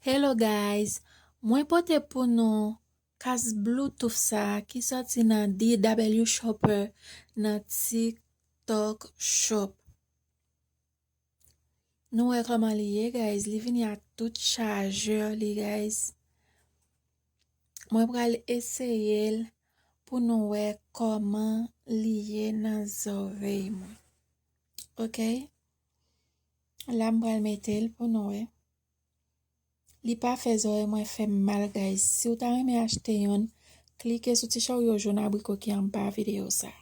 Hello guys, mwen pote pou nou kas Bluetooth sa ki sorti nan DW Shopper nan TikTok Shop. Nou wè koman liye guys, li vini a tout chargeur li guys. Mwen pral eseye pou nou wè koman liye nan zorey mwen. Ok? La m pral metel pou nou wè. Li pa fe zorey mwen fe mal guys. Si ou ta reme achete yon, klike sou ti chou yo joun abriko ki an ba video sa.